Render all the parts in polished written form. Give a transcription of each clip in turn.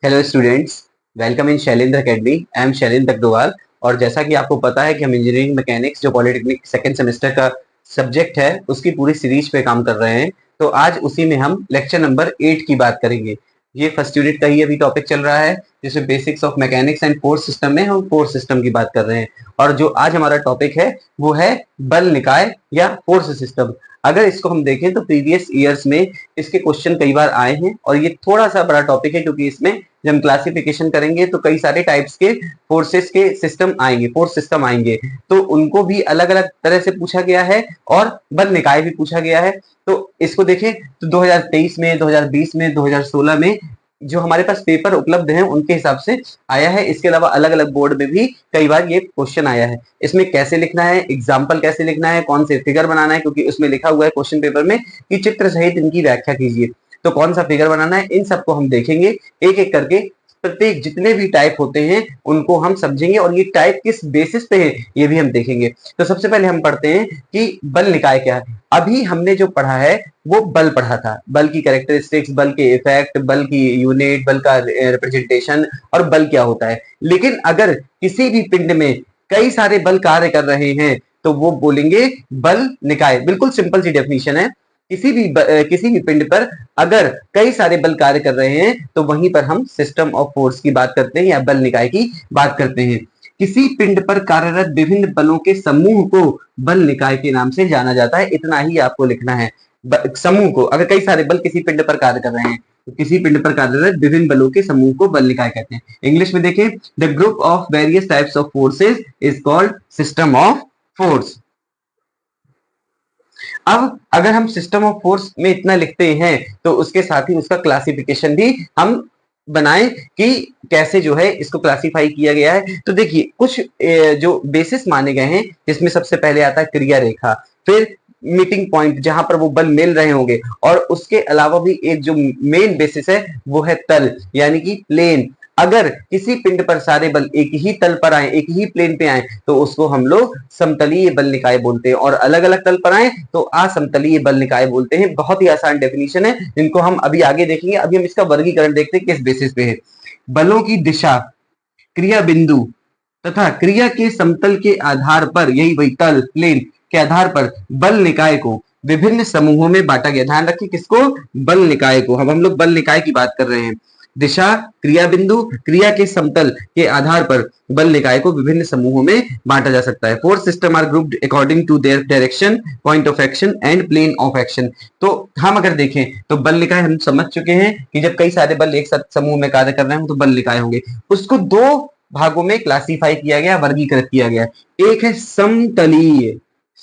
Hello students, welcome in Shailendra academy. I am Shailendra Agrawal. और जैसा कि आपको पता है कि हम इंजीनियरिंग मैकेनिक्स जो पॉलिटेक्निक सेकंड सेमेस्टर का सब्जेक्ट है उसकी पूरी सीरीज पे काम कर रहे हैं। तो आज उसी में हम लेक्चर नंबर 8 की बात करेंगे। ये फर्स्ट यूनिट का ही अभी टॉपिक चल रहा है जिसमें basics of mechanics and force system में हम फोर्स सिस्टम की बात कर रहे हैं। और जो आज हमारा टॉपिक है वो है बल निकाय या फोर्स सिस्टम। अगर इसको हम देखें तो प्रीवियस ईयर्स में इसके क्वेश्चन कई बार आए हैं और ये थोड़ा सा बड़ा टॉपिक है क्योंकि इसमें जब हम क्लासिफिकेशन करेंगे तो कई सारे टाइप्स के फोर्सेस के सिस्टम आएंगे, फोर्स सिस्टम आएंगे, तो उनको भी अलग अलग तरह से पूछा गया है और बल निकाय भी पूछा गया है। तो इसको देखें तो 2023 में, 2020 में, 2016 में जो हमारे पास पेपर उपलब्ध हैं उनके हिसाब से आया है। इसके अलावा अलग अलग बोर्ड में भी कई बार ये क्वेश्चन आया है। इसमें कैसे लिखना है, एग्जाम्पल कैसे लिखना है, कौन से फिगर बनाना है, क्योंकि उसमें लिखा हुआ है क्वेश्चन पेपर में कि चित्र सहित इनकी व्याख्या कीजिए। तो कौन सा फिगर बनाना है, इन सबको हम देखेंगे एक एक करके। प्रत्येक जितने भी टाइप होते हैं उनको हम समझेंगे और ये टाइप किस बेसिस पे है ये भी हम देखेंगे। तो सबसे पहले हम पढ़ते हैं कि बल निकाय क्या है। अभी हमने जो पढ़ा है वो बल पढ़ा था, बल की कैरेक्टरिस्टिक्स, बल के इफेक्ट, बल की यूनिट, बल का रिप्रेजेंटेशन और बल क्या होता है। लेकिन अगर किसी भी पिंड में कई सारे बल कार्य कर रहे हैं तो वो बोलेंगे बल निकाय। बिल्कुल सिंपल सी डेफिनेशन है। किसी भी पिंड पर अगर कई सारे बल कार्य कर रहे हैं तो वहीं पर हम सिस्टम ऑफ फोर्स की बात करते हैं या बल निकाय की बात करते हैं। किसी पिंड पर कार्यरत विभिन्न बलों के समूह को बल निकाय के नाम से जाना जाता है। इतना ही आपको लिखना है। समूह को, अगर कई सारे बल किसी पिंड पर कार्य कर रहे हैं तो किसी पिंड पर कार्यरत विभिन्न बलों के समूह को बल निकाय कहते हैं। इंग्लिश में देखें, the group of various types of forces is called system of force. अब अगर हम सिस्टम ऑफ फोर्स में इतना लिखते हैं तो उसके साथ ही उसका क्लासिफिकेशन भी हम बनाए कि कैसे जो है इसको क्लासिफाई किया गया है। तो देखिए कुछ जो बेसिस माने गए हैं जिसमें सबसे पहले आता है क्रिया रेखा, फिर मीटिंग पॉइंट जहां पर वो बल मिल रहे होंगे, और उसके अलावा भी एक जो मेन बेसिस है वो है तल यानी कि प्लेन। अगर किसी पिंड पर सारे बल एक ही तल पर आए, एक ही प्लेन पे आए तो उसको हम लोग समतलीय बल निकाय बोलते हैं, और अलग अलग तल पर आए तो असमतलीय बल निकाय बोलते हैं। बहुत ही आसान डेफिनेशन है, जिनको हम अभी आगे देखेंगे। अभी हम इसका वर्गीकरण देखते हैं किस बेसिस पे है। बलों की दिशा, क्रिया बिंदु तथा क्रिया के समतल के आधार पर, यही वही तल प्लेन के आधार पर बल निकाय को विभिन्न समूहों में बांटा गया। ध्यान रखिए किसको, बल निकाय को। अब हम लोग बल निकाय की बात कर रहे हैं। दिशा, क्रिया बिंदु, क्रिया के समतल के आधार पर बल निकाय को विभिन्न समूहों में बांटा जा सकता है। Force system are grouped according to their direction, point of action and plane of action. तो हम अगर देखें तो बल निकाय हम समझ चुके हैं कि जब कई सारे बल एक साथ समूह में कार्य कर रहे हैं तो बल निकाय होंगे। उसको दो भागों में क्लासिफाई किया गया, वर्गीकृत किया गया। एक है समतलीय,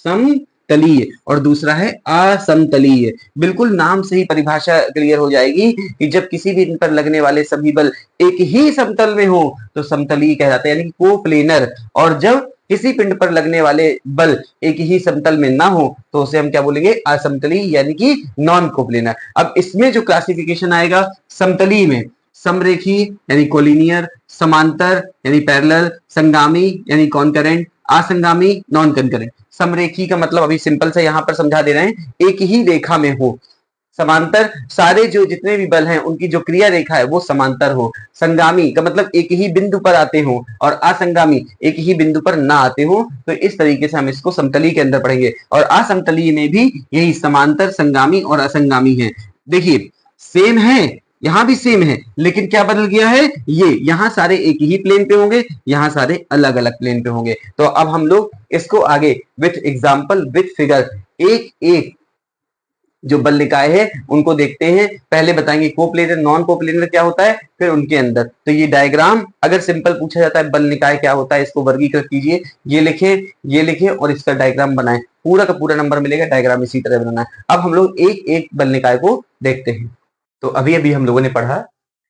समतलीय, और दूसरा है असमतलीय। बिल्कुल नाम से ही परिभाषा क्लियर हो जाएगी कि जब किसी भी इन पर लगने वाले सभी बल एक ही समतल में हो तो समतलीय कहलाता है, यानी कि कोप्लेनर। और जब किसी पिंड पर लगने वाले बल एक ही समतल में ना हो तो उसे हम क्या बोलेंगे, असमतलीय यानी कि नॉन कोप्लेनर। अब इसमें जो क्लासिफिकेशन आएगा समतलीय में, समरेखी यानी कोलिनियर, समांतर यानी पैरेलल, संगामी यानी कॉन्करेंट, असंगामी नॉन कंकरेंट। समरेखी का मतलब अभी सिंपल से यहां पर समझा दे रहे हैं, एक ही रेखा में हो। समांतर, सारे जो जितने भी बल हैं उनकी जो क्रिया रेखा है वो समांतर हो। संगामी का मतलब एक ही बिंदु पर आते हो, और असंगामी एक ही बिंदु पर ना आते हो। तो इस तरीके से हम इसको समतलीय के अंदर पढ़ेंगे। और असमतलीय में भी यही समांतर, संगामी और असंगामी है। देखिए सेम है, यहां भी सेम है, लेकिन क्या बदल गया है, ये यहां सारे एक ही प्लेन पे होंगे, यहां सारे अलग अलग प्लेन पे होंगे। तो अब हम लोग इसको आगे विथ एग्जाम्पल, विथ फिगर, एक एक जो बल निकाय है उनको देखते हैं। पहले बताएंगे कोप्लेनर, नॉन कोप्लेनर क्या होता है, फिर उनके अंदर। तो ये डायग्राम अगर सिंपल पूछा जाता है बल निकाय क्या होता है, इसको वर्गीकृत कीजिए, ये लिखे, ये लिखे और इसका डायग्राम बनाए। पूरा का पूरा नंबर मिलेगा, डायग्राम इसी तरह बनाना है। अब हम लोग एक एक बल निकाय को देखते हैं। तो अभी अभी हम लोगों ने पढ़ा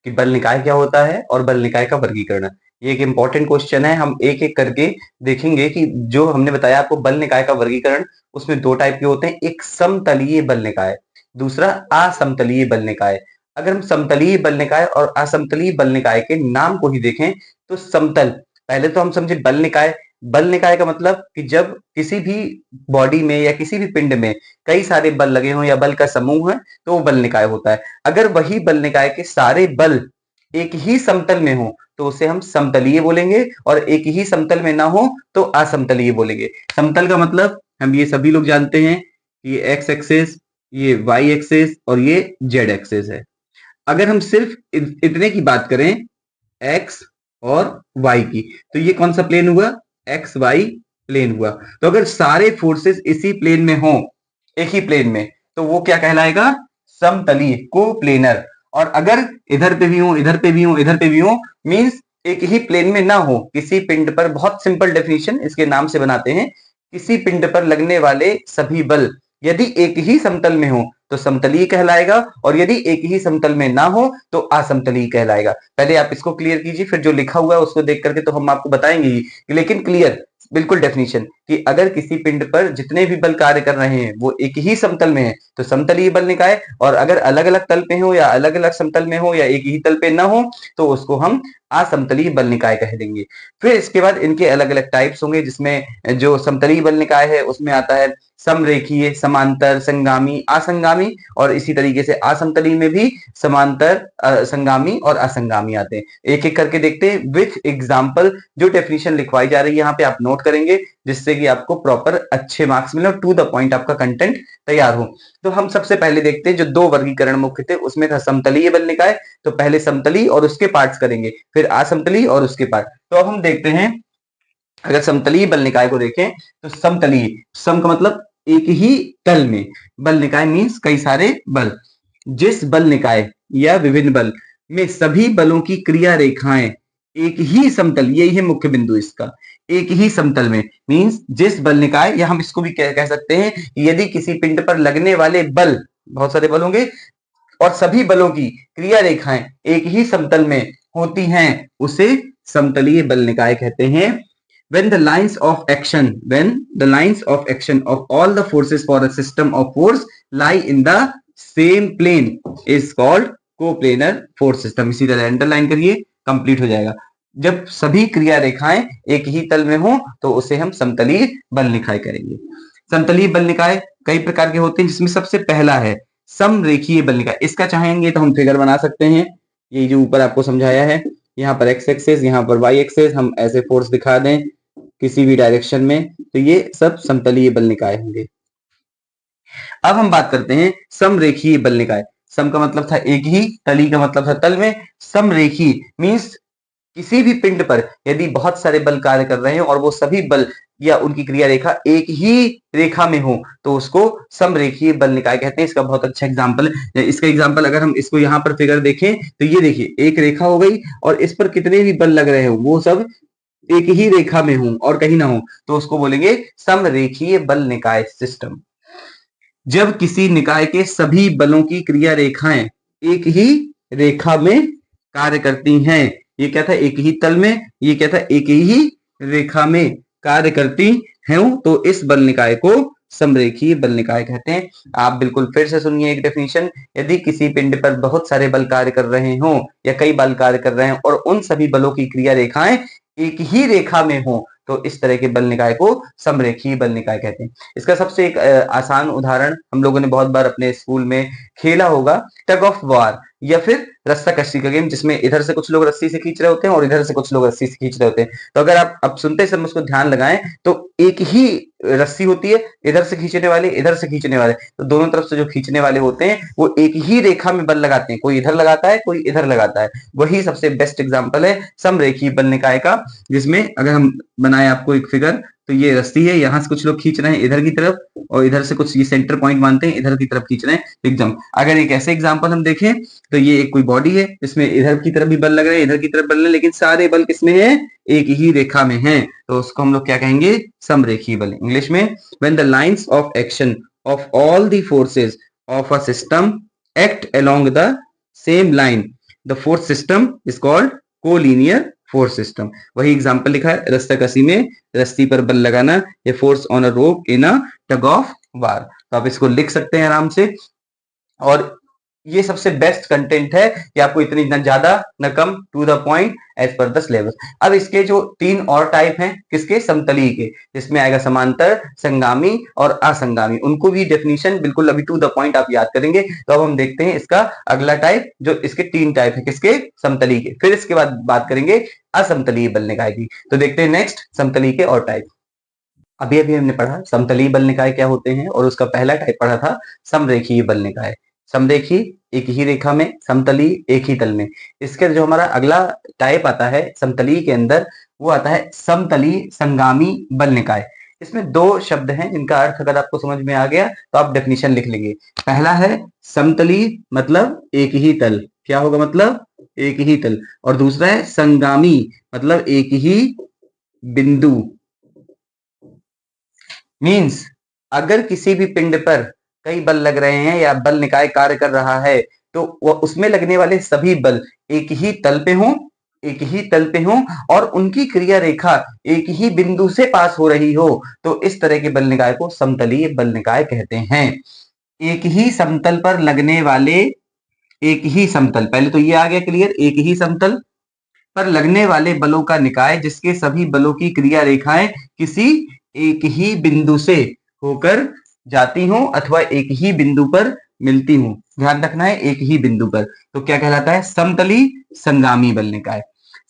कि बल निकाय क्या होता है और बल निकाय का वर्गीकरण। ये एक इंपॉर्टेंट क्वेश्चन है, हम एक एक करके देखेंगे कि जो हमने बताया आपको बल निकाय का वर्गीकरण, उसमें दो टाइप के होते हैं, एक समतलीय बल निकाय, दूसरा असमतलीय बल निकाय। अगर हम समतलीय बल निकाय और असमतलीय बल निकाय के नाम को ही देखें तो समतल, पहले तो हम समझे बल निकाय। बल निकाय का मतलब कि जब किसी भी बॉडी में या किसी भी पिंड में कई सारे बल लगे हों या बल का समूह है तो वो बल निकाय होता है। अगर वही बल निकाय के सारे बल एक ही समतल में हो तो उसे हम समतलीय बोलेंगे, और एक ही समतल में ना हो तो असमतलीय बोलेंगे। समतल का मतलब हम ये सभी लोग जानते हैं, ये एक्स एक्सिस, ये वाई एक्सिस और ये जेड एक्सिस है। अगर हम सिर्फ इतने की बात करें, एक्स और वाई की, तो ये कौन सा प्लेन हुआ? एक्स वाई प्लेन हुआ। तो अगर सारे फोर्सेस इसी प्लेन में हो, एक ही प्लेन में, तो वो क्या कहलाएगा? समतलीय, कोप्लेनर। और अगर इधर पे भी हो, इधर पे भी हो, इधर पे भी हो, मींस एक ही प्लेन में ना हो, किसी पिंड पर, बहुत सिंपल डेफिनेशन इसके नाम से बनाते हैं, किसी पिंड पर लगने वाले सभी बल यदि एक ही समतल में हो तो समतलीय कहलाएगा, और यदि एक ही समतल में ना हो तो असमतलीय कहलाएगा। पहले आप इसको क्लियर कीजिए, फिर जो लिखा हुआ है उसको देख करके तो हम आपको बताएंगे ही, लेकिन क्लियर बिल्कुल डेफिनेशन कि अगर किसी पिंड पर जितने भी बल कार्य कर रहे हैं वो एक ही समतल में है तो समतलीय बल निकाय, और अगर अलग अलग तल पे हो या अलग अलग समतल में हो या एक ही तल पे ना हो तो उसको हम असमतलीय बल निकाय कह देंगे। फिर इसके बाद इनके अलग अलग टाइप्स होंगे, जिसमें जो समतलीय बल निकाय है उसमें आता है समरेखीय, समांतर, संगामी, असंगामी, और इसी तरीके से असमतलीय में भी समांतर, संगामी और असंगामी आते हैं। एक एक करके देखते हैं विथ एग्जाम्पल। जो डेफिनेशन लिखवाई जा रही है यहाँ पे आप नोट करेंगे, जिससे कि आपको प्रॉपर अच्छे मार्क्स मिले और टू द पॉइंट आपका कंटेंट तैयार हो। तो हम सबसे पहले देखते हैं जो दो वर्गीकरण मुख्य थे, उसमें था समतलीय बल निकाय। तो पहले समतलीय और उसके पार्ट्स करेंगे, फिर असमतलीय और उसके पार्ट। तो अब हम देखते हैं, अगर समतलीय बल निकाय को देखें तो समतलीय, सम का मतलब एक ही तल में, बल निकाय मींस कई सारे बल। जिस बल निकाय या विभिन्न बल में सभी बलों की क्रिया रेखाएं एक ही समतल, यही है मुख्य बिंदु इसका, एक ही समतल में, मींस जिस बल निकाय, या हम इसको भी कह सकते हैं यदि किसी पिंड पर लगने वाले बल, बहुत सारे बल होंगे, और सभी बलों की क्रिया रेखाएं एक ही समतल में होती हैं, उसे समतलीय बल निकाय कहते हैं। when the lines of action of all the forces for a system of force lie in the same plane is called coplanar force system। इसी तरह अंडरलाइन करिए, कंप्लीट हो जाएगा। जब सभी क्रिया रेखाएं एक ही तल में हो तो उसे हम समतलीय बल निकाय करेंगे। समतलीय बल निकाय कई प्रकार के होते हैं, जिसमें सबसे पहला है समरेखीय बल निकाय। इसका चाहेंगे तो हम फिगर बना सकते हैं, ये जो ऊपर आपको समझाया है, यहाँ पर एक्स एक्सिस, यहाँ पर वाई एक्सिस, हम ऐसे फोर्स दिखा दें किसी भी डायरेक्शन में, तो ये सब समतलीय बल निकाय होंगे। अब हम बात करते हैं समरेखीय बल निकाय। सम का मतलब था एक ही, तली का मतलब था तल में, समरेखीय मींस किसी भी पिंड पर यदि बहुत सारे बल कार्य कर रहे हैं और वो सभी बल या उनकी क्रिया रेखा एक ही रेखा में हो तो उसको समरेखीय बल निकाय कहते हैं। इसका बहुत अच्छा एग्जांपल, इसका एग्जांपल अगर हम इसको यहाँ पर फिगर देखें तो ये देखिए एक रेखा हो गई और इस पर कितने भी बल लग रहे हो वो सब एक ही रेखा में हो और कहीं ना हो, तो उसको बोलेंगे समरेखीय बल निकाय सिस्टम। जब किसी निकाय के सभी बलों की क्रिया रेखाएं एक ही रेखा में कार्य करती हैं, ये क्या था? एक ही तल में, ये क्या था? एक ही रेखा में कार्य करती हैं, तो इस बल निकाय को समरेखीय बल निकाय कहते हैं। आप बिल्कुल फिर से सुनिए एक डेफिनेशन, यदि किसी पिंड पर बहुत सारे बल कार्य कर रहे हो या कई बल कार्य कर रहे हैं और उन सभी बलों की क्रिया रेखाएं एक ही रेखा में हो तो इस तरह के बल निकाय को समरेखीय बल निकाय कहते हैं। इसका सबसे एक आसान उदाहरण हम लोगों ने बहुत बार अपने स्कूल में खेला होगा, टग ऑफ वार या फिर रस्सा कश्ती का गेम, जिसमें इधर से कुछ लोग रस्सी से खींच रहे होते हैं और इधर से कुछ लोग रस्सी से खींच रहे होते हैं। तो अगर आप अब सुनते समय उसको ध्यान लगाएं तो एक ही रस्सी होती है, इधर से खींचने वाले, इधर से खींचने वाले, तो दोनों तरफ से जो खींचने वाले होते हैं वो एक ही रेखा में बल लगाते हैं, कोई इधर लगाता है कोई इधर लगाता है। वही सबसे बेस्ट एग्जाम्पल है समरेखीय बल निकाय का, जिसमें अगर हम बनाए आपको एक फिगर, तो ये रस्सी है, यहाँ से कुछ लोग खींच रहे हैं इधर की तरफ और इधर से कुछ ये सेंटर पॉइंट मानते हैं इधर की तरफ खींच रहे हैं एकदम। अगर एक ऐसे एग्जांपल हम देखें तो ये एक कोई बॉडी है, इसमें इधर की तरफ भी बल लग रहे हैं इधर की तरफ बल है, लेकिन सारे बल किसमें है? एक ही रेखा में है, तो उसको हम लोग क्या कहेंगे? समरेखीय बल। इंग्लिश में when the lines of action of all the forces of a system act along the same line the force system is called collinear force system. वही एग्जांपल लिखा है, रस्साकशी में रस्सी पर बल लगाना, ये force on a rope in a tug of war. तो आप इसको लिख सकते हैं आराम से। और ये सबसे बेस्ट कंटेंट है कि आपको इतनी न ज्यादा न कम, to the point, as per the syllabus. अब इसके जो 3 और टाइप हैं, किसके? समतलीय के, जिसमें आएगा समांतर, संगामी और असंगामी। उनको भी डेफिनेशन बिल्कुल अभी टू द पॉइंट आप याद करेंगे। तो अब हम देखते हैं इसका अगला टाइप, जो इसके 3 टाइप है, किसके? समतलीय के। फिर इसके बाद बात करेंगे असमतलीय बल निकाय की। तो देखते हैं नेक्स्ट समतलीय के और टाइप। अभी अभी हमने पढ़ा समतलीय बल निकाय क्या होते हैं, और उसका पहला टाइप पढ़ा था समरेखीय बल निकाय। समरेखीय एक ही रेखा में, समतलीय एक ही तल में। इसके जो हमारा अगला टाइप आता है समतलीय के अंदर, वो आता है समतलीय संगामी बल निकाय। इसमें 2 शब्द हैं जिनका अर्थ अगर आपको समझ में आ गया तो आप डेफिनेशन लिख लेंगे। पहला है समतलीय मतलब एक ही तल, क्या होगा? मतलब एक ही तल। और दूसरा है संगामी मतलब एक ही बिंदु। मीन्स अगर किसी भी पिंड पर कई बल लग रहे हैं या बल निकाय कार्य कर रहा है, तो वह उसमें लगने वाले सभी बल एक ही तल पे हों, एक ही तल पे हों, और उनकी क्रिया रेखा एक ही बिंदु से पास हो रही हो, तो इस तरह के बल निकाय को समतलीय बल निकाय कहते हैं। एक ही समतल पर लगने वाले, एक ही समतल, पहले तो ये आ गया क्लियर, एक ही समतल पर लगने वाले बलों का निकाय जिसके सभी बलों की क्रिया रेखाएं किसी एक ही बिंदु से होकर जाती हों अथवा एक ही बिंदु पर मिलती हों। ध्यान रखना है, एक ही बिंदु पर। तो क्या कहलाता है? समतली संगामी बल निकाय।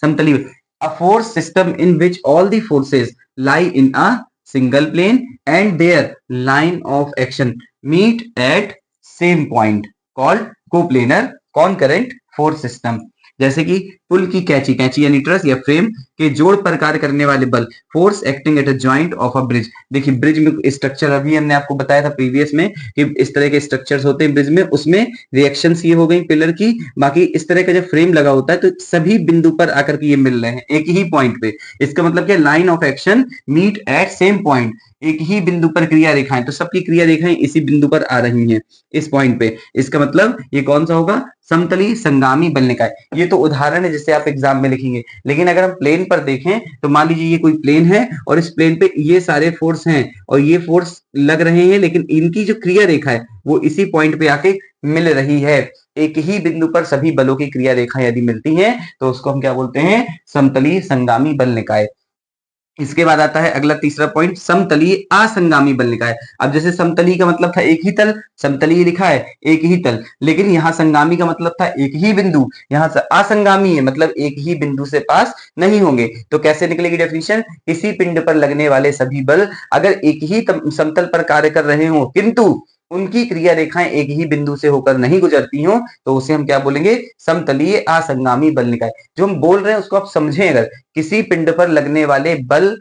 समतली, a force system in which all the forces lie in a single plane and their line of action meet at same point called coplanar concurrent force system. जैसे कि पुल की कैंची, कैंची यानी ट्रस या फ्रेम के जोड़ पर कार्य करने वाले बल, force acting at a joint of a bridge. देखिए ब्रिज में स्ट्रक्चर अभी हमने आपको बताया था प्रीवियस में कि इस तरह के स्ट्रक्चर्स होते हैं ब्रिज में, उसमें रिएक्शंस ये हो गई पिलर की। बाकी इस तरह का जब फ्रेम लगा होता है तो सभी बिंदु पर आकर के ये मिल रहे हैं एक ही पॉइंट पे। इसका मतलब क्या? Line of action meet at same point, एक ही बिंदु पर क्रिया रेखाएं, तो सबकी क्रिया रेखाएं इसी बिंदु पर आ रही हैं इस पॉइंट पे। इसका मतलब ये कौन सा होगा? समतली संगामी बल निकाय। ये तो उदाहरण है जिसे आप एग्जाम में लिखेंगे, लेकिन अगर हम प्लेन पर देखें तो मान लीजिए ये कोई प्लेन है और इस प्लेन पे ये सारे फोर्स हैं और ये फोर्स लग रहे हैं, लेकिन इनकी जो क्रिया रेखा है वो इसी पॉइंट पे आके मिल रही है। एक ही बिंदु पर सभी बलों की क्रिया रेखा यदि मिलती हैं तो उसको हम क्या बोलते हैं? समतली संगामी बल निकाय। इसके बाद आता है अगला तीसरा पॉइंट, समतलीय असंगामी बल निकाय। अब जैसे समतलीय का मतलब था एक ही तल, समतलीय लिखा है एक ही तल, लेकिन यहाँ संगामी का मतलब था एक ही बिंदु, यहाँ असंगामी है मतलब एक ही बिंदु से पास नहीं होंगे। तो कैसे निकलेगी डेफिनेशन? किसी पिंड पर लगने वाले सभी बल अगर एक ही समतल पर कार्य कर रहे हो किंतु उनकी क्रिया रेखाएं एक ही बिंदु से होकर नहीं गुजरती हो, तो उसे हम क्या बोलेंगे? समतलीय असंगामी बल निकाय। जो हम बोल रहे हैं उसको आप समझें, अगर किसी पिंड पर लगने वाले बल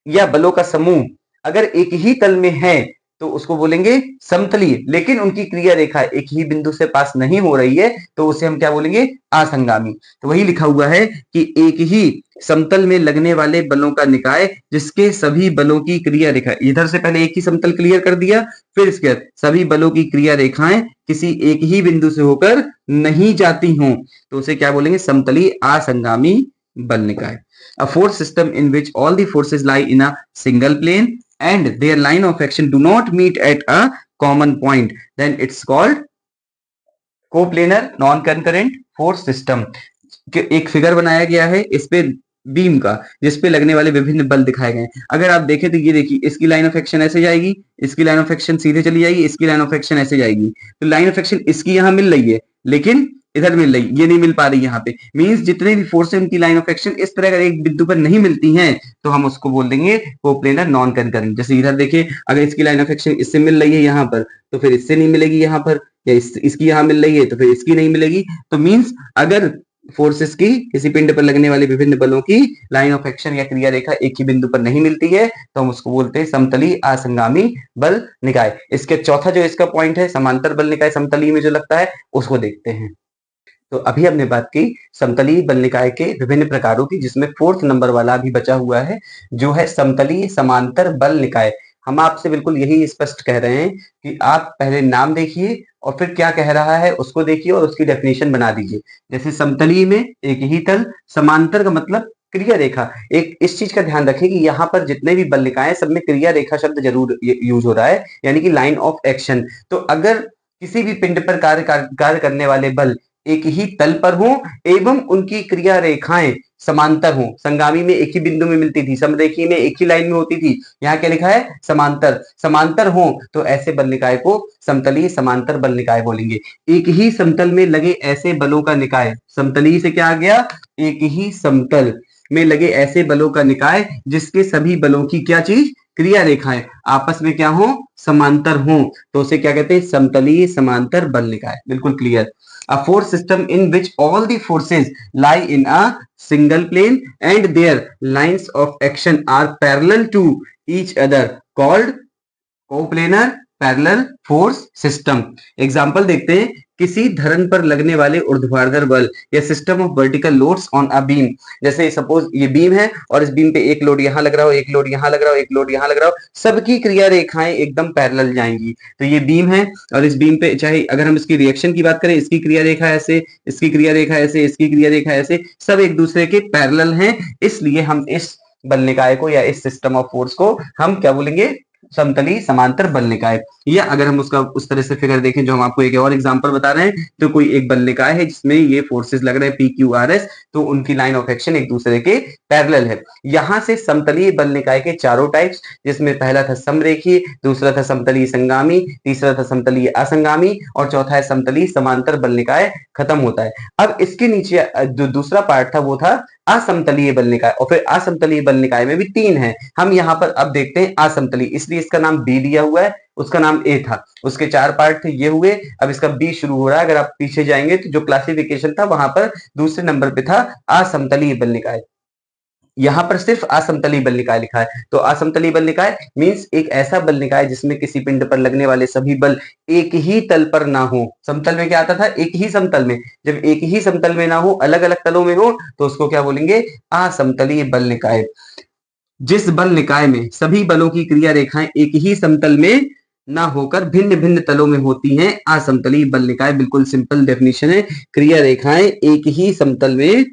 या बलों का समूह अगर एक ही तल में है तो उसको बोलेंगे समतलीय, लेकिन उनकी क्रिया रेखा एक ही बिंदु से पास नहीं हो रही है तो उसे हम क्या बोलेंगे? असंगामी। तो वही लिखा हुआ है कि एक ही समतल में लगने वाले बलों का निकाय जिसके सभी बलों की क्रिया रेखा, इधर से पहले एक ही समतल क्लियर कर दिया, फिर इसके बाद सभी बलों की क्रिया रेखाएं किसी एक ही बिंदु से होकर नहीं जाती हों तो उसे क्या बोलेंगे? समतलीय असंगामी बल निकाय। A force system in which all the forces lie in a single plane and their line of action do not meet at a common point, then it's called coplanar non-concurrent force system। एक figure बनाया गया है इस पे beam का, जिसपे लगने वाले विभिन्न बल दिखाए गए हैं। अगर आप देखें तो ये देखिए इसकी लाइन ऑफ एक्शन ऐसे जाएगी, इसकी लाइन ऑफ एक्शन सीधे चली जाएगी, इसकी लाइन ऑफ एक्शन ऐसे जाएगी। तो लाइन ऑफ एक्शन इसकी यहाँ मिल रही है लेकिन इधर मिल रही, ये नहीं मिल पा रही यहाँ पे। मींस जितने भी फोर्स है उनकी लाइन ऑफ एक्शन इस तरह अगर एक बिंदु पर नहीं मिलती हैं तो हम उसको बोल देंगे कोप्लेनर नॉन कंकरेंट। जैसे इधर देखिए अगर इसकी लाइन ऑफ एक्शन इससे मिल रही है यहाँ पर तो फिर इससे नहीं मिलेगी यहाँ पर, या इसकी यहाँ मिल रही है तो फिर इसकी नहीं मिलेगी। तो मींस अगर फोर्सेस की किसी पिंड पर लगने वाले विभिन्न बलों की लाइन ऑफ एक्शन या क्रिया रेखा एक ही बिंदु पर नहीं मिलती है तो हम उसको बोलते हैं समतली असंगामी बल निकाय। इसके चौथा जो इसका पॉइंट है समांतर बल निकाय समतली में जो लगता है उसको देखते हैं। तो अभी हमने बात की समतलीय बल निकाय के विभिन्न प्रकारों की, जिसमें 4th नंबर वाला भी बचा हुआ है जो है समतलीय समांतर बल निकाय। हम आपसे बिल्कुल यही स्पष्ट कह रहे हैं कि आप पहले नाम देखिए और फिर क्या कह रहा है उसको देखिए और उसकी डेफिनेशन बना दीजिए। जैसे समतलीय में एक ही तल, समांतर का मतलब क्रिया रेखा। एक इस चीज का ध्यान रखें कि यहाँ पर जितने भी बल निकाय सब में क्रिया रेखा शब्द जरूर यूज हो रहा है, यानी कि लाइन ऑफ एक्शन। तो अगर किसी भी पिंड पर कार्य करने वाले बल एक ही तल पर हो एवं उनकी क्रिया रेखाएं समांतर हो। संगामी में एक ही बिंदु में मिलती थी, समरेखी में एक ही लाइन में होती थी, यहाँ क्या लिखा है समांतर, समांतर हो तो ऐसे बल निकाय को समतलीय समांतर बल निकाय बोलेंगे। एक ही समतल में लगे ऐसे बलों का निकाय, समतलीय से क्या आ गया, एक ही समतल में लगे ऐसे बलों का निकाय जिसके सभी बलों की क्या चीज, क्रिया रेखाएं आपस में क्या हो, समांतर हो, तो उसे क्या कहते हैं, समतलीय समांतर बल निकाय। बिल्कुल clear. A force system in which all the forces lie in a single plane and their lines of action are parallel to each other called coplanar parallel force system. Example देखते हैं, किसी धरन पर लगने वाले ऊर्ध्वाधर बल या system of vertical loads on a beam. जैसे सपोज ये बीम है और इस बीम पे एक लोड यहाँ लग रहा हो, एक लोड यहाँ लग रहा हो, एक लोड यहाँ लग रहा हो, सबकी क्रिया रेखाएं एकदम पैरेलल जाएंगी। तो ये बीम है और इस बीम पे चाहे अगर हम इसकी रिएक्शन की बात करें, इसकी क्रिया रेखा ऐसे, इसकी क्रिया रेखा ऐसे, इसकी क्रिया रेखा ऐसे, सब एक दूसरे के पैरेलल हैं, इसलिए हम इस बल निकाय को या इस सिस्टम ऑफ फोर्स को हम क्या बोलेंगे, समतली समांतर बल निकाय। या अगर हम उसका उस तरह से फिगर देखें जो हम आपको एक और एग्जांपल बता रहे हैं, तो कोई एक बल निकाय है जिसमें ये फोर्सेस लग रहे हैं पी क्यू आर एस, तो उनकी लाइन ऑफ एक्शन एक दूसरे के पैरेलल है। यहां से समतलीय बल निकाय के चारों टाइप्स, जिसमें पहला था समरेखीय, दूसरा था समतलीय संगामी, तीसरा था समतलीय असंगामी और चौथा है समतलीय समांतर बल निकाय, खत्म होता है। अब इसके नीचे जो दूसरा पार्ट था वो था असमतलीय बल निकाय, और फिर असमतलीय बल निकाय में भी तीन है। हम यहाँ पर अब देखते हैं असमतलीय, इसलिए इसका नाम बी दिया हुआ है, उसका नाम ए था, उसके चार पार्ट थे ये हुए, अब इसका बी शुरू हो रहा है। अगर आप पीछे जाएंगे तो जो क्लासिफिकेशन था वहां पर दूसरे नंबर पे था असमतलीय बल निकाय, यहाँ पर सिर्फ असमतलीय बल निकाय लिखा है। तो असमतलीय बल निकाय मींस एक ऐसा बल निकाय जिसमें किसी पिंड पर लगने वाले सभी बल एक ही तल पर ना हो। समतल में क्या आता था, एक ही समतल में, जब एक ही समतल में ना हो, अलग अलग तलों में हो, तो उसको क्या बोलेंगे, असमतलीय बल निकाय। जिस बल निकाय में सभी बलों की क्रिया रेखाएं एक ही समतल में ना होकर भिन्न भिन्न तलों में होती हैं, असमतलीय बल निकाय। बिल्कुल सिंपल डेफिनेशन है, क्रिया रेखाएं एक ही समतल में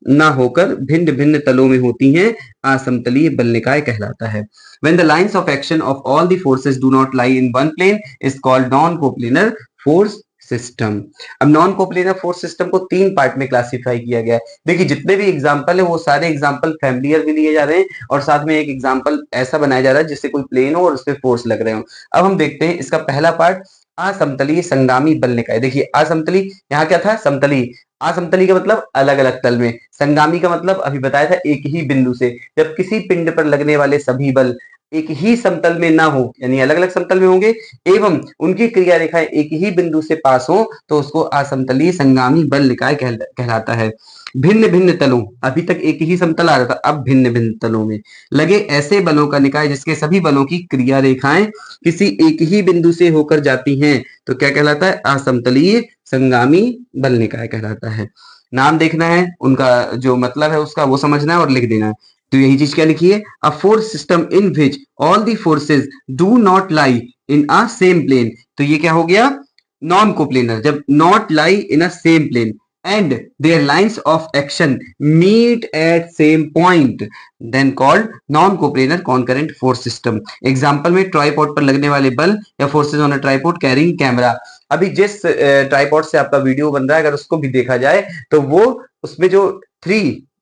ना होकर भिन्न भिन्न तलों में होती हैं, असमतलीय बल निकाय कहलाता है। When the lines of action of all the forces do not lie in one plane is called non-coplanar force system. अब नॉन कोप्लेनर फोर्स सिस्टम को तीन पार्ट में क्लासिफाई किया गया है। देखिए जितने भी एग्जांपल है वो सारे एग्जांपल फैमिलियर भी लिए जा रहे हैं और साथ में एक एग्जांपल ऐसा बनाया जा रहा है जिससे कोई प्लेन हो और उस पर फोर्स लग रहे हो। अब हम देखते हैं इसका पहला पार्ट, असमतलीय संगामी बल निकाय। देखिए असमतलीय, यहाँ क्या था, समतलीय, असमतलीय का मतलब अलग अलग तल में, संगामी का मतलब अभी बताया था एक ही बिंदु से। जब किसी पिंड पर लगने वाले सभी बल एक ही समतल में ना हो, यानी अलग अलग समतल में होंगे, एवं उनकी क्रिया रेखाएं एक ही बिंदु से पास हो, तो उसको असमतलीय संगामी बल निकाय कहलाता है। भिन्न भिन्न तलों, अभी तक एक ही समतल आ रहा था, अब भिन्न भिन्न तलों में लगे ऐसे बलों का निकाय जिसके सभी बलों की क्रिया रेखाएं किसी एक ही बिंदु से होकर जाती हैं, तो क्या कहलाता है, असमतलीय संगामी बल निकाय कहलाता है। नाम देखना है, उनका जो मतलब है उसका वो समझना है और लिख देना है। तो यही चीज क्या लिखी है, a force system in which all the forces do not lie in a same plane. तो ये क्या हो गया, नॉन कोप्लेनर। जब not lie in a same plane and their lines of action meet at same point then called non-coplanar concurrent force system। Example में tripod पर लगने वाले बल या forces on a tripod carrying camera. अभी जिस tripod से आपका वीडियो बन रहा है अगर उसको भी देखा जाए तो वो उसमें जो थ्री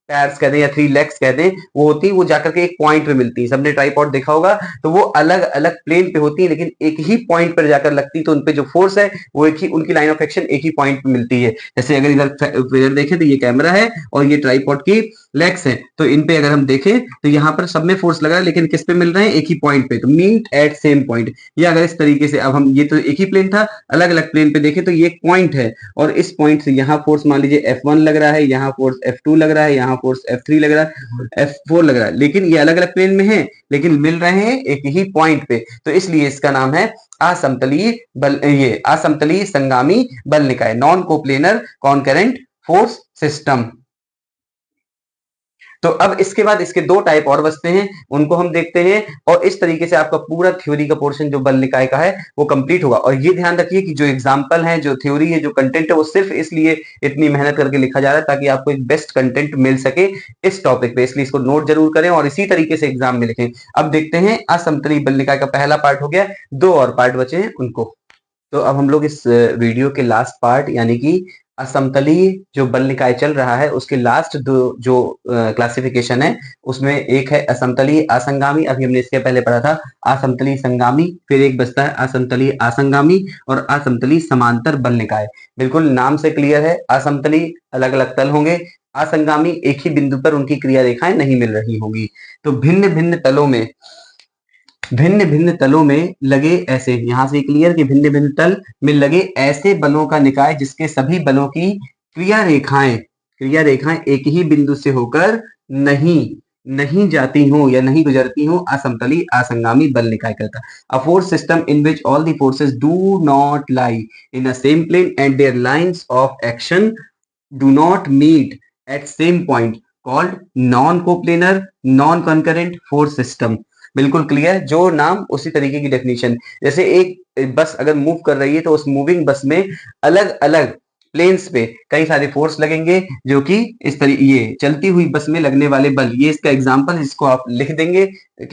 पैर्स कहते हैं या थ्री लेग्स कहते हैं वो होती है, वो जाकर के एक पॉइंट पे मिलती है। सबने ट्राइपॉड देखा होगा, तो वो अलग अलग प्लेन पे होती है लेकिन एक ही पॉइंट पर जाकर लगती है, तो उनपे जो फोर्स है वो एक ही, उनकी लाइन ऑफ एक्शन एक ही पॉइंट पे मिलती है। जैसे अगर इधर फिगर देखें तो ये कैमरा है और ये ट्राइपॉड की लेग्स हैं, तो इन पे अगर हम देखें तो यहाँ पर सब में फोर्स लगा है लेकिन किस पे मिल रहे हैं, एक ही पॉइंट पे, तो मीट एट सेम पॉइंट। या अगर इस तरीके से, अब हम ये तो एक ही प्लेन था, अलग अलग प्लेन पे देखें तो ये एक पॉइंट है और इस पॉइंट से यहाँ फोर्स मान लीजिए F1 लग रहा है, यहाँ फोर्स F2 लग रहा है, यहाँ फोर्स F3 लग रहा है, F4 लग रहा है, लेकिन ये अलग अलग प्लेन में है लेकिन मिल रहे हैं एक ही पॉइंट पे, तो इसलिए इसका नाम है असमतलीय बल, ये असमतलीय संगामी बल निकाय, non coplanar concurrent force system. तो अब इसके बाद इसके दो टाइप और बचते हैं, उनको हम देखते हैं और इस तरीके से आपका पूरा थ्योरी का पोर्शन जो बल निकाय का है वो कंप्लीट होगा। और ये ध्यान रखिए कि जो एग्जांपल है, जो थ्योरी है, जो कंटेंट है, वो सिर्फ इसलिए इतनी मेहनत करके लिखा जा रहा है ताकि आपको एक बेस्ट कंटेंट मिल सके इस टॉपिक पे, इसलिए इसको नोट जरूर करें और इसी तरीके से एग्जाम में लिखें। अब देखते हैं असमतलीय बल निकाय का पहला पार्ट हो गया, दो और पार्ट बचे हैं उनको। तो अब हम लोग इस वीडियो के लास्ट पार्ट यानी कि असमतलीय जो बल निकाय चल रहा है उसके लास्ट दो जो क्लासिफिकेशन है उसमें एक है असमतलीय असंगामी, अभी हमने इसके पहले पढ़ा था असमतलीय संगामी, फिर एक बचता है असमतलीय असंगामी और असमतलीय समांतर बल निकाय। बिल्कुल नाम से क्लियर है, असमतलीय अलग अलग तल होंगे, असंगामी एक ही बिंदु पर उनकी क्रिया रेखाएं नहीं मिल रही होंगी। तो भिन्न भिन्न तलों में लगे ऐसे, यहां से क्लियर कि भिन्न भिन्न तल में लगे ऐसे बलों का निकाय जिसके सभी बलों की क्रिया रेखाएं एक ही बिंदु से होकर नहीं नहीं जाती हो या नहीं गुजरती हो, असमतली असंगामी बल निकाय करता। A force system in which all the forces do not lie in a same plane and their lines of action do not meet at same point called non coplanar non concurrent force system. बिल्कुल clear, जो नाम उसी तरीके की definition. जैसे एक बस अगर मूव कर रही है तो उस मूविंग बस में अलग अलग प्लेन्स पे कई सारे फोर्स लगेंगे जो कि इस तरीके ये चलती हुई बस में लगने वाले बल, ये इसका एग्जांपल इसको आप लिख देंगे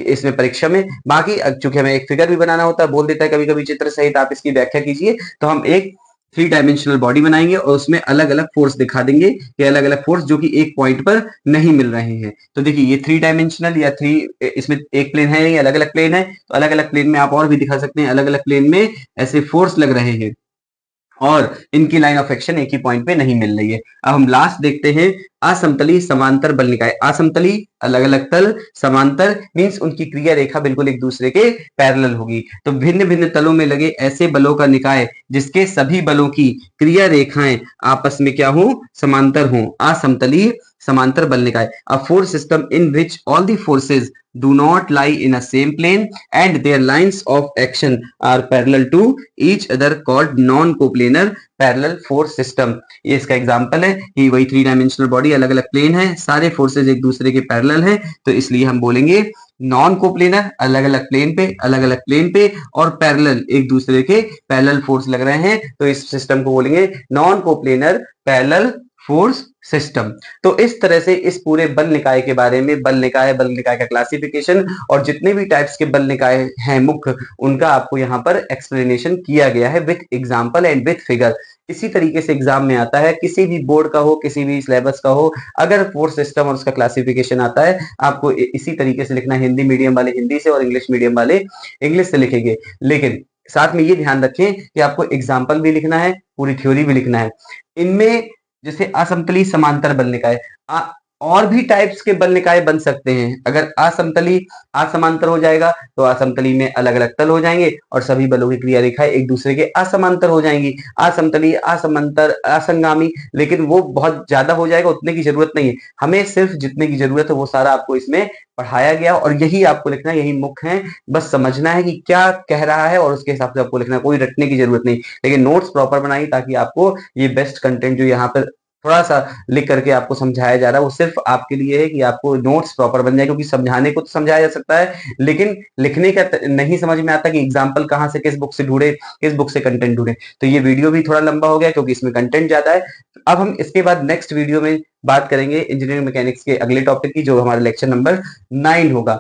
इसमें परीक्षा में। बाकी चूंकि हमें एक फिगर भी बनाना होता है, बोल देता है कभी कभी चित्र सहित आप इसकी व्याख्या कीजिए, तो हम एक 3 डायमेंशनल बॉडी बनाएंगे और उसमें अलग अलग फोर्स दिखा देंगे कि अलग अलग फोर्स जो कि एक पॉइंट पर नहीं मिल रहे हैं। तो देखिए ये 3 डायमेंशनल या इसमें एक प्लेन है, ये अलग अलग प्लेन है, तो अलग अलग प्लेन में आप और भी दिखा सकते हैं अलग अलग प्लेन में ऐसे फोर्स लग रहे हैं और इनकी लाइन ऑफ एक्शन एक ही पॉइंट पे नहीं मिल रही है। अब हम लास्ट देखते हैं असमतली समांतर बल निकाय। असमतली अलग अलग तल, समांतर मींस उनकी क्रिया रेखा बिल्कुल एक दूसरे के पैरेलल होगी। तो भिन्न भिन्न तलों में लगे ऐसे बलों का निकाय जिसके सभी बलों की क्रिया रेखाएं आपस में क्या हो, समांतर हो, असमतली समांतर बल निकाय। अ force system in which all the forces do not lie in a same plane and their lines of action are parallel to each other called non coplanar parallel force system। ये इसका एग्जांपल है कि वही 3 dimensional body अलग अलग plane है, सारे forces एक दूसरे के पैरेलल हैं, तो इसलिए हम बोलेंगे नॉन कोप्लेनर अलग अलग प्लेन पे और पैरेलल एक दूसरे के पैरेलल फोर्स लग रहे हैं, तो इस सिस्टम को बोलेंगे non coplanar parallel force system. तो इस तरह से इस पूरे बल निकाय के बारे में, बल निकाय का क्लासिफिकेशन और जितने भी टाइप्स के बल निकाय हैं मुख्य, उनका आपको यहाँ पर एक्सप्लेनेशन किया गया है with example and with figure. इसी तरीके से एग्जाम में आता है, किसी भी बोर्ड का हो, किसी भी सिलेबस का हो, अगर फोर्स सिस्टम और उसका क्लासिफिकेशन आता है आपको इसी तरीके से लिखना है। हिंदी मीडियम वाले हिंदी से और इंग्लिश मीडियम वाले इंग्लिश से लिखेंगे, लेकिन साथ में ये ध्यान रखें कि आपको एग्जाम्पल भी लिखना है, पूरी थ्योरी भी लिखना है। इनमें जैसे असमतली समांतर बल निकाय, और भी टाइप्स के बल निकाय बन सकते हैं। अगर असमतली असमांतर हो जाएगा तो असमतली में अलग अलग तल हो जाएंगे और सभी बलों की क्रिया रेखाएं एक दूसरे के असमांतर हो जाएंगी। असमतली असमांतर असंगामी, लेकिन वो बहुत ज्यादा हो जाएगा, उतने की जरूरत नहीं है। हमें सिर्फ जितने की जरूरत है वो सारा आपको इसमें पढ़ाया गया और यही आपको लिखना है, यही मुख्य है। बस समझना है कि क्या कह रहा है और उसके हिसाब से आपको लिखना है, कोई रटने की जरूरत नहीं। लेकिन नोट्स प्रॉपर बनाइए ताकि आपको ये बेस्ट कंटेंट जो यहाँ पर थोड़ा सा लिख करके आपको समझाया जा रहा है वो सिर्फ आपके लिए है कि आपको नोट्स प्रॉपर बन जाए। क्योंकि समझाने को तो समझाया जा सकता है, लेकिन लिखने का नहीं समझ में आता कि एग्जाम्पल कहाँ से, किस बुक से ढूंढे, किस बुक से कंटेंट ढूंढे। तो ये वीडियो भी थोड़ा लंबा हो गया क्योंकि इसमें कंटेंट ज्यादा है। अब हम इसके बाद नेक्स्ट वीडियो में बात करेंगे इंजीनियरिंग मैकेनिक्स के अगले टॉपिक की, जो हमारा लेक्चर नंबर 9 होगा।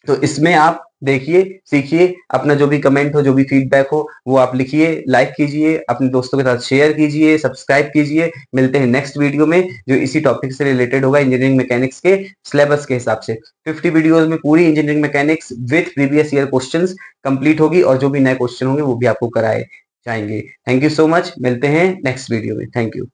तो इसमें आप देखिए, सीखिए, अपना जो भी कमेंट हो, जो भी फीडबैक हो वो आप लिखिए, लाइक कीजिए, अपने दोस्तों के साथ शेयर कीजिए, सब्सक्राइब कीजिए। मिलते हैं नेक्स्ट वीडियो में जो इसी टॉपिक से रिलेटेड होगा, इंजीनियरिंग मैकेनिक्स के सिलेबस के हिसाब से। 50 वीडियोस में पूरी engineering mechanics with previous year questions complete होगी और जो भी नए क्वेश्चन होंगे वो भी आपको कराए जाएंगे। थैंक यू सो मच, मिलते हैं नेक्स्ट वीडियो में। Thank you.